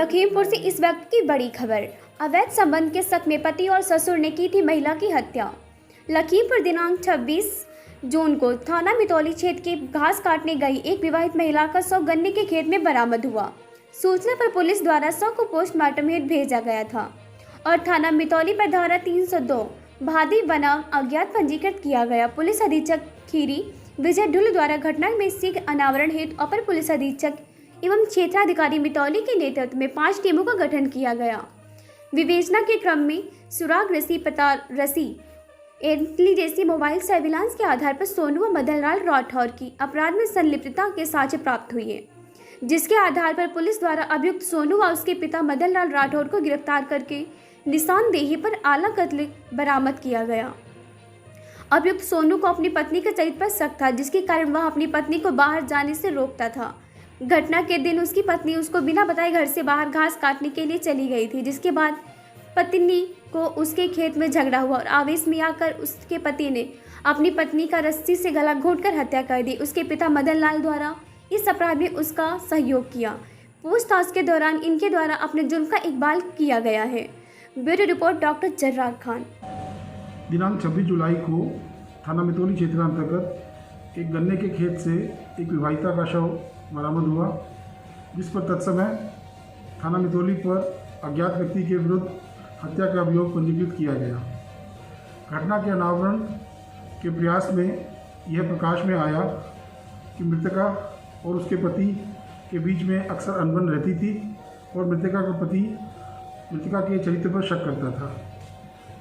लखीमपुर से इस वक्त की बड़ी खबर। अवैध संबंध के शक में पति और ससुर ने की थी महिला की हत्या। लखीमपुर दिनांक 26 जून को थाना मितौली क्षेत्र के घास काटने गई एक विवाहित महिला का शव गन्ने के खेत में बरामद हुआ। सूचना पर पुलिस द्वारा शव को पोस्टमार्टम हेतु भेजा गया था और थाना मितौली पर धारा 302 भादी बना अज्ञात पंजीकृत किया गया। पुलिस अधीक्षक खीरी विजय ढुल द्वारा घटना में शीघ्र अनावरण हेतु अपर पुलिस अधीक्षक एवं क्षेत्राधिकारी मितौली के नेतृत्व में 5 टीमों का गठन किया गया। विवेचना के क्रम में सुराग रसी, पता रसी, एंटली जैसी मोबाइल सर्विलांस के आधार पर सोनू व मदनलाल राठौर की अपराध में संलिप्तता के साक्ष्य प्राप्त हुए, जिसके आधार पर पुलिस द्वारा अभियुक्त सोनू व उसके पिता मदनलाल राठौर को गिरफ्तार करके निशानदेही पर आला कत्ल बरामद किया गया। अभियुक्त सोनू को अपनी पत्नी के चरित्र पर शक था, जिसके कारण वह अपनी पत्नी को बाहर जाने से रोकता था। घटना के दिन उसकी पत्नी उसको बिना बताए घर से बाहर घास काटने के लिए चली गई थी, जिसके बाद पत्नी को उसके खेत में झगड़ा हुआ और आवेश में आकर उसके पति ने अपनी पत्नी का रस्सी से गला घोंटकर हत्या कर दी। उसके पिता मदनलाल द्वारा इस अपराध में उसका सहयोग किया। पूछताछ के दौरान इनके द्वारा अपने जुर्म का इकबाल किया गया है। Bureau report doctor Jarrar Khan. दिनांक 26 जुलाई को थाना मितौली क्षेत्र अंतर्गत एक गन्ने के खेत से एक विवाहिता का शव बरामद हुआ, जिस पर तत्समय थाना मितौली पर अज्ञात व्यक्ति के विरुद्ध हत्या का अभियोग पंजीकृत किया गया। घटना के अनावरण के प्रयास में यह प्रकाश में आया कि मृतका और उसके पति के बीच में अक्सर अनबन रहती थी और मृतका का पति मृतका के चरित्र पर शक करता था।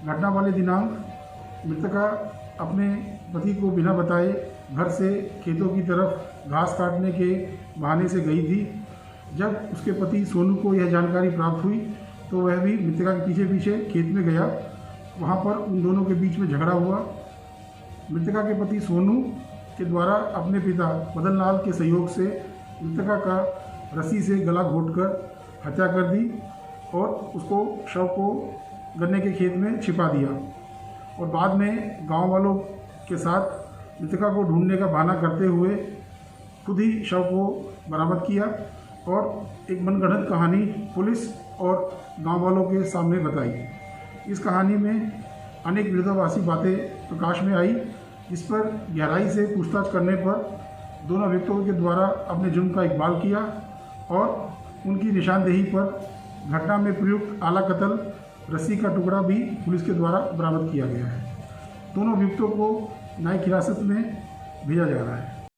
घटना वाले दिनांक मृतका अपने पति को बिना बताए घर से खेतों की तरफ घास काटने के बहाने से गई थी। जब उसके पति सोनू को यह जानकारी प्राप्त हुई तो वह भी मृतका के पीछे पीछे खेत में गया। वहां पर उन दोनों के बीच में झगड़ा हुआ। मृतका के पति सोनू के द्वारा अपने पिता मदनलाल के सहयोग से मृतका का रस्सी से गला घोंटकर हत्या कर दी और उसको शव को गन्ने के खेत में छिपा दिया और बाद में गांव वालों के साथ मृतका को ढूंढने का बहाना करते हुए खुद ही शव को बरामद किया और एक मनगढ़ंत कहानी पुलिस और गांव वालों के सामने बताई। इस कहानी में अनेक विरोधाभासी बातें प्रकाश में आई, जिस पर गहराई से पूछताछ करने पर दोनों अभियुक्तों के द्वारा अपने जुर्म का इकबाल किया और उनकी निशानदेही पर घटना में प्रयुक्त आला कत्ल रस्सी का टुकड़ा भी पुलिस के द्वारा बरामद किया गया है। दोनों अभियुक्तों को न्यायिक हिरासत में भेजा जा रहा है।